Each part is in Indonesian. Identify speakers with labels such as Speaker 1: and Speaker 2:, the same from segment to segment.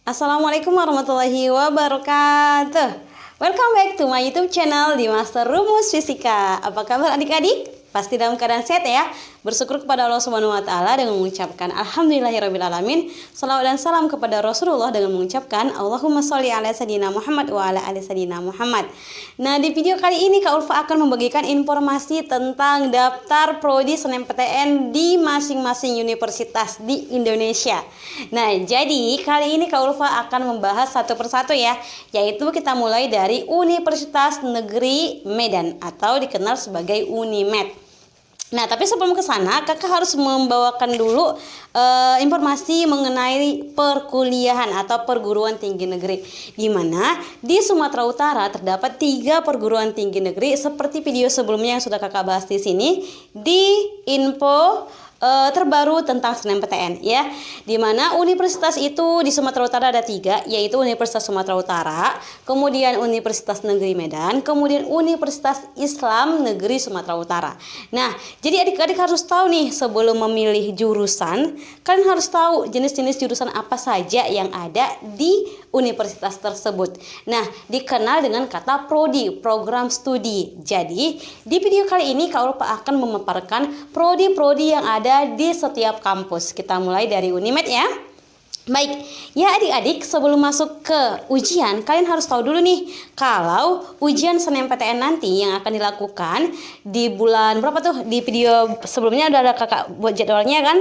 Speaker 1: Assalamualaikum warahmatullahi wabarakatuh. Welcome back to my YouTube channel di Master Rumus Fisika. Apa kabar adik-adik? Pasti dalam keadaan sehat ya. Bersyukur kepada Allah Subhanahu wa taala dengan mengucapkan alhamdulillahirabbil alamin. Shalawat dan salam kepada Rasulullah dengan mengucapkan Allahumma sholli ala sayidina Muhammad wa ala ali sayidina Muhammad. Nah, di video kali ini Kak Ulfa akan membagikan informasi tentang daftar prodi SNMPTN di masing-masing universitas di Indonesia. Nah, jadi kali ini Kak Ulfa akan membahas satu persatu ya, yaitu kita mulai dari Universitas Negeri Medan atau dikenal sebagai Unimed. Nah, tapi sebelum ke sana, kakak harus membawakan dulu informasi mengenai perkuliahan atau perguruan tinggi negeri. Di mana di Sumatera Utara terdapat 3 perguruan tinggi negeri seperti video sebelumnya yang sudah kakak bahas di sini di info terbaru tentang SNMPTN ya, dimana universitas itu di Sumatera Utara ada 3, yaitu Universitas Sumatera Utara, kemudian Universitas Negeri Medan, kemudian Universitas Islam Negeri Sumatera Utara. Nah, jadi adik-adik harus tahu nih, sebelum memilih jurusan, kalian harus tahu jenis-jenis jurusan apa saja yang ada di universitas tersebut. Nah, dikenal dengan kata prodi, program studi. Jadi, di video kali ini Kak Ulfa akan memaparkan prodi-prodi yang ada di setiap kampus. Kita mulai dari Unimed ya. Baik, ya adik-adik, sebelum masuk ke ujian, kalian harus tahu dulu nih, kalau ujian SNMPTN nanti yang akan dilakukan di bulan berapa tuh? Di video sebelumnya udah ada kakak buat jadwalnya kan.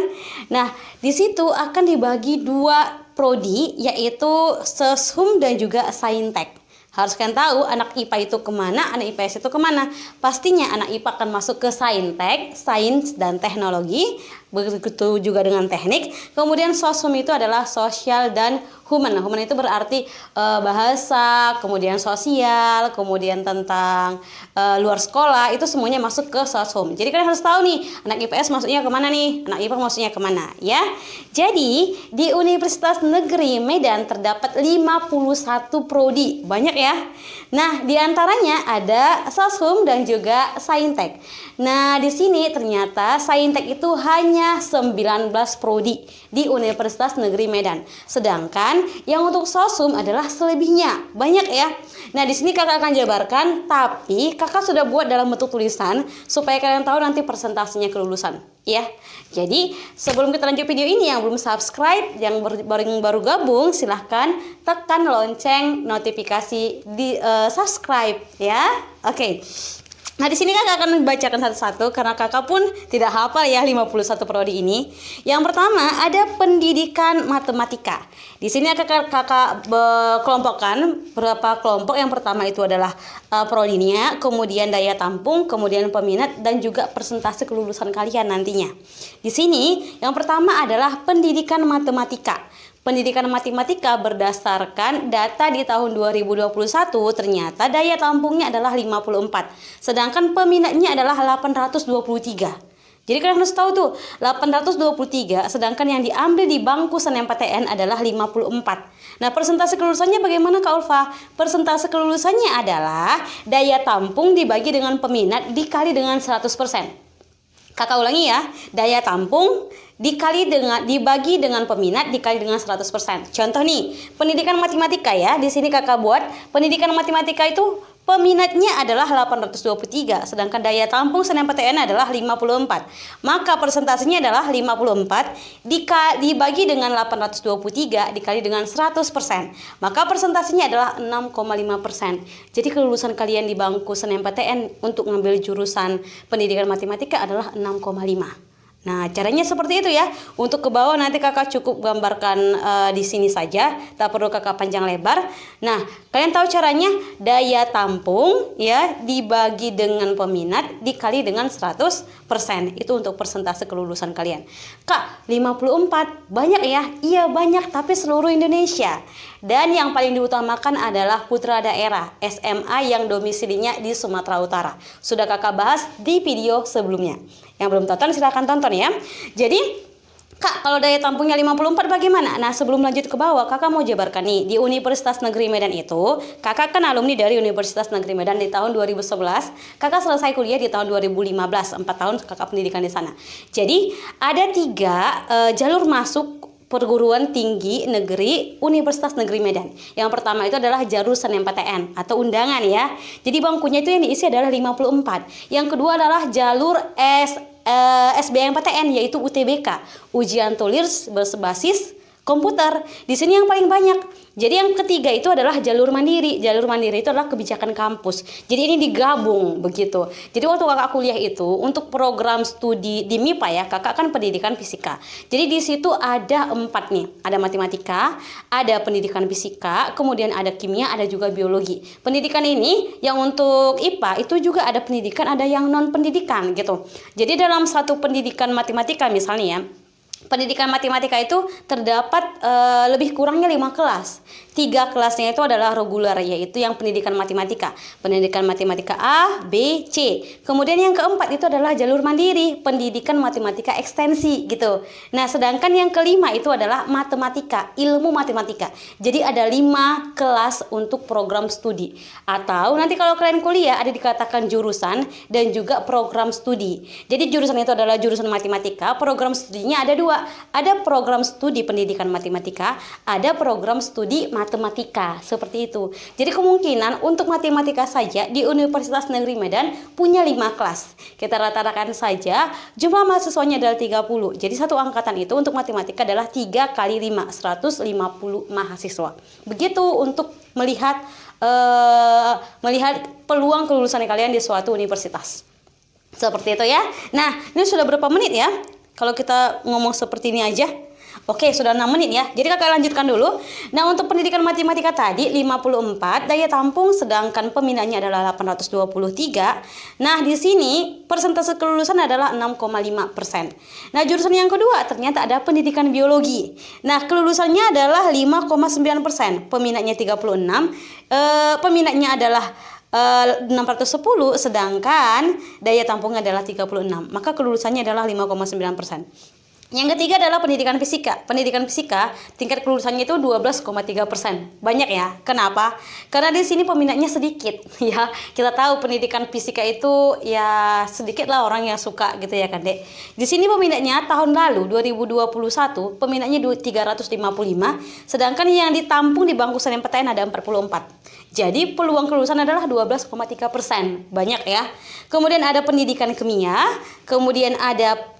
Speaker 1: Nah, di situ akan dibagi 2 prodi, yaitu Seshum dan juga Saintek. Harus kalian tahu anak IPA itu kemana, anak IPS itu kemana. Pastinya anak IPA akan masuk ke Saintek, Sains dan Teknologi. Begitu juga dengan teknik. Kemudian Soshum itu adalah sosial dan human. Human itu berarti bahasa, kemudian sosial, kemudian tentang luar sekolah. Itu semuanya masuk ke Soshum. Jadi kalian harus tahu nih, anak IPS masuknya kemana nih, anak IPA masuknya kemana ya. Jadi di Universitas Negeri Medan terdapat 51 prodi. Banyak ya. Nah, diantaranya ada Soshum dan juga Saintek. Nah, di sini ternyata Saintek itu hanya 19 prodi di Universitas Negeri Medan. Sedangkan yang untuk Soshum adalah selebihnya. Banyak ya. Nah, di sini kakak akan jabarkan, tapi kakak sudah buat dalam bentuk tulisan supaya kalian tahu nanti persentasenya kelulusan, ya. Jadi, sebelum kita lanjut video ini, yang belum subscribe, yang baru gabung, silahkan tekan lonceng notifikasi di subscribe ya. Oke. Nah, di sini kakak akan membacakan satu-satu karena kakak pun tidak hafal ya 51 prodi ini. Yang pertama ada pendidikan matematika. Di sini kakak kelompokkan berapa kelompok. Yang pertama itu adalah prodinya, kemudian daya tampung, kemudian peminat dan juga persentase kelulusan kalian nantinya. Di sini yang pertama adalah pendidikan matematika. Pendidikan matematika berdasarkan data di tahun 2021 ternyata daya tampungnya adalah 54. Sedangkan peminatnya adalah 823. Jadi kalian harus tahu tuh 823, sedangkan yang diambil di bangku SNMPTN adalah 54. Nah, persentase kelulusannya bagaimana Kak Ulfa? Persentase kelulusannya adalah daya tampung dibagi dengan peminat dikali dengan 100%. Kakak ulangi ya, daya tampung dibagi dengan peminat dikali dengan 100%. Contoh nih, pendidikan matematika ya. Di sini kakak buat pendidikan matematika itu peminatnya adalah 823, sedangkan daya tampung SNMPTN adalah 54. Maka persentasenya adalah 54 dibagi dengan 823 dikali dengan 100%. Maka persentasenya adalah 6,5%. Jadi kelulusan kalian di bangku SNMPTN untuk ngambil jurusan pendidikan matematika adalah 6,5. Nah, caranya seperti itu ya. Untuk ke bawah nanti kakak cukup gambarkan di sini saja, tak perlu kakak panjang lebar. Nah, kalian tahu caranya, daya tampung ya dibagi dengan peminat dikali dengan 100%. Itu untuk persentase kelulusan kalian. Kak, 54 banyak ya? Iya banyak, tapi seluruh Indonesia. Dan yang paling diutamakan adalah putra daerah SMA yang domisilinya di Sumatera Utara. Sudah kakak bahas di video sebelumnya. Yang belum tonton silahkan tonton ya. Jadi Kak, kalau daya tampungnya 54 bagaimana? Nah, sebelum lanjut ke bawah, kakak mau jabarkan nih. Di Universitas Negeri Medan itu, kakak kan alumni dari Universitas Negeri Medan di tahun 2011. Kakak selesai kuliah di tahun 2015, 4 tahun kakak pendidikan di sana. Jadi, ada 3 jalur masuk perguruan tinggi negeri Universitas Negeri Medan. Yang pertama itu adalah jalur SNMPTN atau undangan ya. Jadi bangkunya itu yang diisi adalah 54. Yang kedua adalah jalur SBMPTN yaitu UTBK, ujian tulis berbasis komputer. Di sini yang paling banyak. Jadi yang ketiga itu adalah jalur mandiri. Jalur mandiri itu adalah kebijakan kampus. Jadi ini digabung begitu. Jadi waktu kakak kuliah itu untuk program studi di MIPA ya, kakak kan pendidikan fisika. Jadi di situ ada 4 nih. Ada matematika, ada pendidikan fisika, kemudian ada kimia, ada juga biologi. Pendidikan ini yang untuk IPA itu juga ada pendidikan, ada yang non pendidikan gitu. Jadi dalam satu pendidikan matematika misalnya ya, pendidikan matematika itu terdapat lebih kurangnya 5 kelas. 3 kelasnya itu adalah reguler, yaitu yang pendidikan matematika. Pendidikan matematika A, B, C. Kemudian yang keempat itu adalah jalur mandiri, pendidikan matematika ekstensi gitu. Nah, sedangkan yang kelima itu adalah matematika, ilmu matematika. Jadi ada 5 kelas untuk program studi. Atau nanti kalau kalian kuliah ada dikatakan jurusan dan juga program studi. Jadi jurusan itu adalah jurusan matematika, program studinya ada 2. Ada program studi pendidikan matematika, ada program studi matematika, seperti itu. Jadi kemungkinan untuk matematika saja di Universitas Negeri Medan punya 5 kelas. Kita rata-ratakan saja jumlah mahasiswanya adalah 30. Jadi satu angkatan itu untuk matematika adalah 3 kali 5, 150 mahasiswa. Begitu untuk melihat peluang kelulusan kalian di suatu universitas. Seperti itu ya. Nah, ini sudah berapa menit ya? Kalau kita ngomong seperti ini aja. Oke, sudah 6 menit ya. Jadi kakak lanjutkan dulu. Nah, untuk pendidikan matematika tadi 54, daya tampung sedangkan peminatnya adalah 823. Nah, di sini persentase kelulusan adalah 6,5%. Nah, jurusan yang kedua ternyata ada pendidikan biologi. Nah, kelulusannya adalah 5,9%. Peminatnya 36. Peminatnya adalah 610, sedangkan daya tampungnya adalah 36. Maka kelulusannya adalah 5,9%. Yang ketiga adalah pendidikan fisika. Pendidikan fisika tingkat kelulusannya itu 12,3%. Banyak ya. Kenapa? Karena di sini peminatnya sedikit ya. Kita tahu pendidikan fisika itu ya sedikit lah orang yang suka gitu ya kan, Dek. Di sini peminatnya tahun lalu 2021 peminatnya 355, sedangkan yang ditampung di bangku SNMPTN ada 44. Jadi peluang kelulusan adalah 12,3%. Banyak ya. Kemudian ada pendidikan kimia, kemudian ada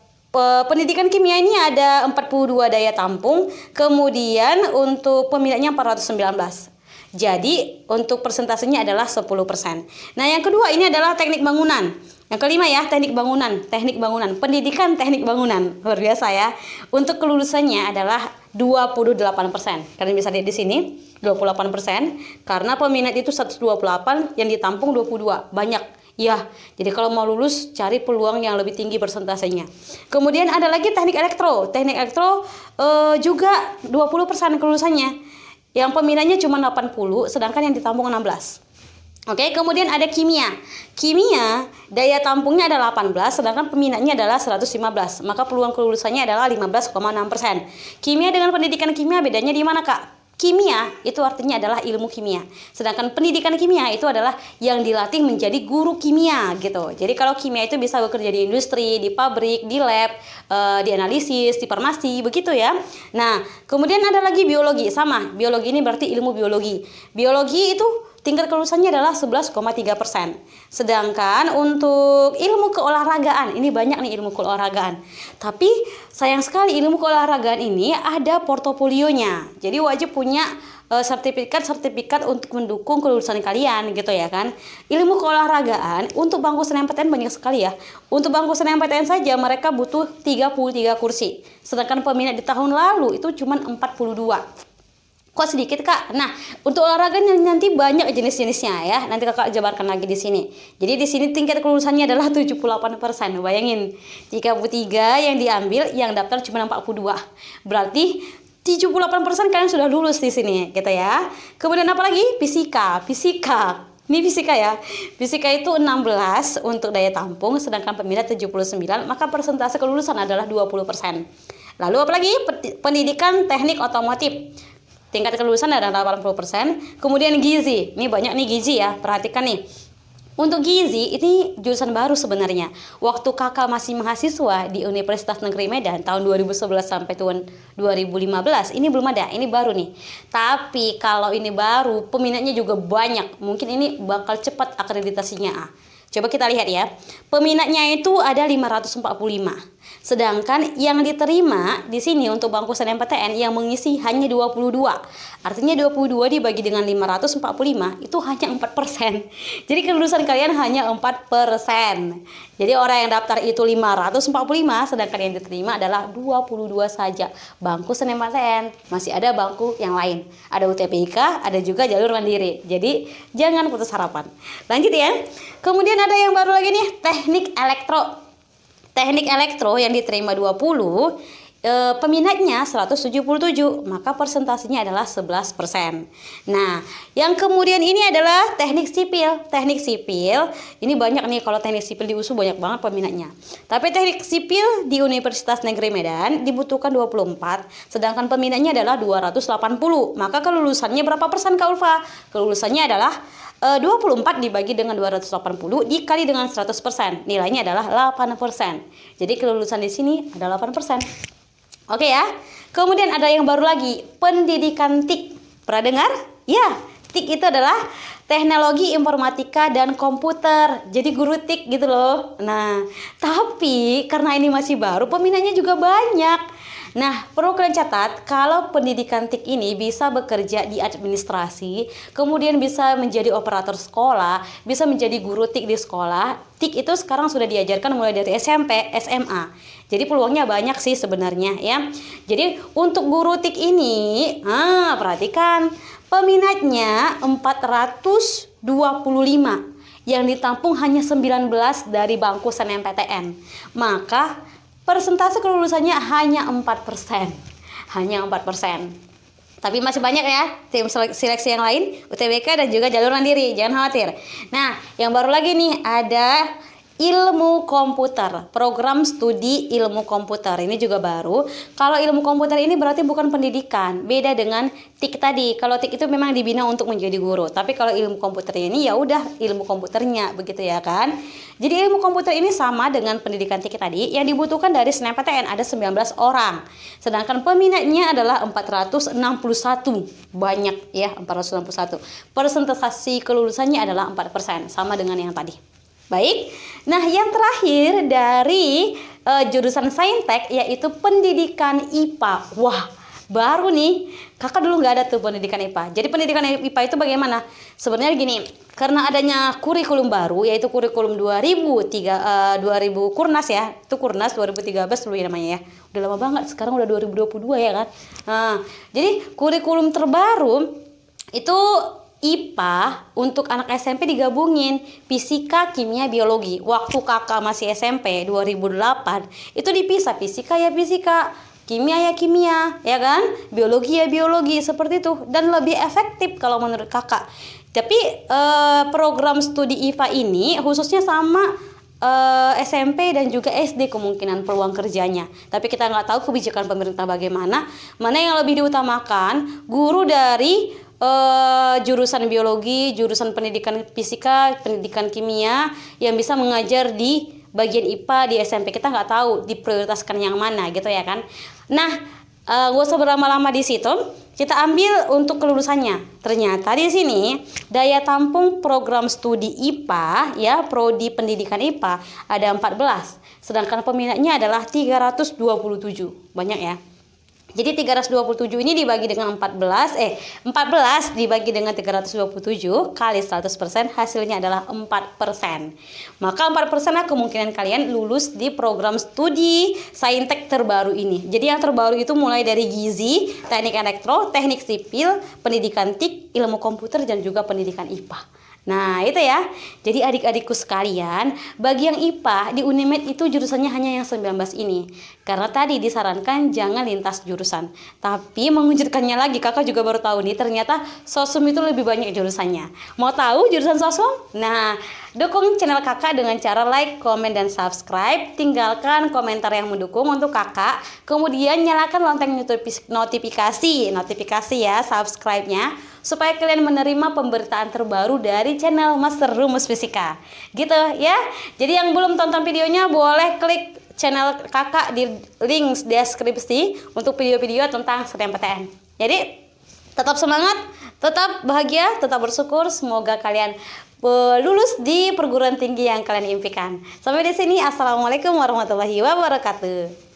Speaker 1: pendidikan kimia ini ada 42 daya tampung, kemudian untuk peminatnya 419. Jadi untuk persentasenya adalah 10%. Nah, yang kedua ini adalah teknik bangunan. Yang kelima ya, teknik bangunan, pendidikan teknik bangunan. Luar biasa ya. Untuk kelulusannya adalah 28%. Kalian bisa lihat di sini 28%, karena peminat itu 128, yang ditampung 22. Banyak. Ya, jadi kalau mau lulus cari peluang yang lebih tinggi persentasenya. Kemudian ada lagi teknik elektro. Teknik elektro juga 20% kelulusannya. Yang peminatnya cuma 80, sedangkan yang ditampung 16. Oke, kemudian ada kimia. Kimia daya tampungnya adalah 18, sedangkan peminatnya adalah 115. Maka peluang kelulusannya adalah 15,6%. Kimia dengan pendidikan kimia bedanya di mana, Kak? Kimia itu artinya adalah ilmu kimia. Sedangkan pendidikan kimia itu adalah yang dilatih menjadi guru kimia gitu. Jadi kalau kimia itu bisa bekerja di industri, di pabrik, di lab, di analisis, di farmasi, begitu ya. Nah, kemudian ada lagi biologi. Sama, biologi ini berarti ilmu biologi. Biologi itu tingkat kelulusannya adalah 11,3%. Sedangkan untuk ilmu keolahragaan, ini banyak nih ilmu keolahragaan. Tapi sayang sekali ilmu keolahragaan ini ada portofolionya. Jadi wajib punya sertifikat untuk mendukung kelulusan kalian gitu ya kan. Ilmu keolahragaan untuk bangku SNMPTN banyak sekali ya. Untuk bangku SNMPTN saja mereka butuh 33 kursi. Sedangkan peminat di tahun lalu itu cuma 42. Kok sedikit, Kak? Nah, untuk olahraga nanti banyak jenis-jenisnya ya. Nanti Kakak jabarkan lagi di sini. Jadi di sini tingkat kelulusannya adalah 78%. Bayangin, 33 yang diambil, yang daftar cuma 42. Berarti 78% kalian sudah lulus di sini, gitu ya. Kemudian apa lagi? Fisika. Ini fisika ya. Fisika itu 16 untuk daya tampung, sedangkan peminat 79, maka persentase kelulusan adalah 20%. Lalu apa lagi? Pendidikan teknik otomotif. Tingkat kelulusan adalah 80%. Kemudian gizi. Ini banyak nih gizi ya. Perhatikan nih. Untuk gizi ini jurusan baru sebenarnya. Waktu kakak masih mahasiswa di Universitas Negeri Medan tahun 2011 sampai tahun 2015 ini belum ada, ini baru nih. Tapi kalau ini baru, peminatnya juga banyak. Mungkin ini bakal cepat akreditasinya. Coba kita lihat ya. Peminatnya itu ada 545. Sedangkan yang diterima di sini untuk bangku SNMPTN yang mengisi hanya 22. Artinya 22 dibagi dengan 545 itu hanya 4%. Jadi kelulusan kalian hanya 4%. Jadi orang yang daftar itu 545, sedangkan yang diterima adalah 22 saja. Bangku SNMPTN, masih ada bangku yang lain. Ada UTBK, ada juga jalur mandiri. Jadi jangan putus harapan. Lanjut ya. Kemudian ada yang baru lagi nih, teknik elektro. Teknik elektro yang diterima 20, peminatnya 177, maka persentasenya adalah 11%. Nah, yang kemudian ini adalah teknik sipil. Teknik sipil, ini banyak nih, kalau teknik sipil di USU banyak banget peminatnya. Tapi teknik sipil di Universitas Negeri Medan dibutuhkan 24, sedangkan peminatnya adalah 280. Maka kelulusannya berapa persen Kak Ulfa? Kelulusannya adalah 24 dibagi dengan 280 dikali dengan 100%. Nilainya adalah 8%. Jadi kelulusan di sini adalah 8%. Oke ya. Kemudian ada yang baru lagi, pendidikan TIK. Pernah dengar? Ya, TIK itu adalah teknologi informatika dan komputer. Jadi guru TIK gitu loh. Nah, tapi karena ini masih baru, peminatnya juga banyak. Nah, perlu kalian catat, kalau pendidikan TIK ini bisa bekerja di administrasi, kemudian bisa menjadi operator sekolah, bisa menjadi guru TIK di sekolah. TIK itu sekarang sudah diajarkan mulai dari SMP, SMA. Jadi peluangnya banyak sih sebenarnya ya. Jadi untuk guru TIK ini, perhatikan, peminatnya 425. Yang ditampung hanya 19 dari bangku SNMPTN. Maka persentase kelulusannya hanya 4%. Hanya 4%. Tapi masih banyak ya tim seleksi yang lain, UTBK dan juga jalur mandiri. Jangan khawatir. Nah, yang baru lagi nih ada ilmu komputer, program studi ilmu komputer. Ini juga baru. Kalau ilmu komputer ini berarti bukan pendidikan, beda dengan TIK tadi. Kalau TIK itu memang dibina untuk menjadi guru, tapi kalau ilmu komputer ini ya udah ilmu komputernya, begitu ya kan. Jadi ilmu komputer ini sama dengan pendidikan TIK tadi, yang dibutuhkan dari SNMPTN ada 19 orang. Sedangkan peminatnya adalah 461. Banyak ya, 461. Persentase kelulusannya adalah 4%, sama dengan yang tadi. Baik, nah yang terakhir dari jurusan Saintek yaitu pendidikan IPA. Wah, baru nih, kakak dulu nggak ada tuh pendidikan IPA. Jadi pendidikan IPA itu bagaimana? Sebenarnya gini, karena adanya kurikulum baru yaitu kurikulum 2000 Kurnas ya, itu Kurnas 2013 dulu ya namanya ya. Udah lama banget, sekarang udah 2022 ya kan. Nah, jadi kurikulum terbaru itu IPA untuk anak SMP digabungin fisika, kimia, biologi. Waktu kakak masih SMP 2008 itu dipisah, fisika ya fisika, kimia ya kimia, ya kan? Biologi ya biologi, seperti itu. Dan lebih efektif kalau menurut kakak. Tapi program studi IPA ini khususnya sama SMP dan juga SD kemungkinan peluang kerjanya. Tapi kita nggak tahu kebijakan pemerintah bagaimana. Mana yang lebih diutamakan, guru dari jurusan biologi, jurusan pendidikan fisika, pendidikan kimia yang bisa mengajar di bagian IPA di SMP. Kita nggak tahu diprioritaskan yang mana gitu ya kan. Nah, gak usah berlama-lama di situ. Kita ambil untuk kelulusannya. Ternyata di sini daya tampung program studi IPA ya, prodi pendidikan IPA ada 14. Sedangkan peminatnya adalah 327. Banyak ya. Jadi 327 ini dibagi dengan 14 dibagi dengan 327 kali 100% hasilnya adalah 4%. Maka 4% lah kemungkinan kalian lulus di program studi Saintek terbaru ini. Jadi yang terbaru itu mulai dari gizi, teknik elektro, teknik sipil, pendidikan TIK, ilmu komputer dan juga pendidikan IPA. Nah itu ya. Jadi adik-adikku sekalian, bagi yang IPA di Unimed itu jurusannya hanya yang 19 ini. Karena tadi disarankan jangan lintas jurusan. Tapi mengejutkannya lagi, kakak juga baru tahu nih, ternyata sosum itu lebih banyak jurusannya. Mau tahu jurusan sosum? Nah, Dukung channel kakak dengan cara like, komen, dan subscribe. Tinggalkan komentar yang mendukung untuk kakak. Kemudian nyalakan lonceng notifikasi ya, subscribe-nya, supaya kalian menerima pemberitaan terbaru dari channel Master Rumus Fisika. Gitu ya. Jadi yang belum tonton videonya boleh klik channel kakak di link deskripsi untuk video-video tentang SNMPTN. Jadi tetap semangat, tetap bahagia, tetap bersyukur. Semoga kalian lulus di perguruan tinggi yang kalian impikan. Sampai di sini, assalamualaikum warahmatullahi wabarakatuh.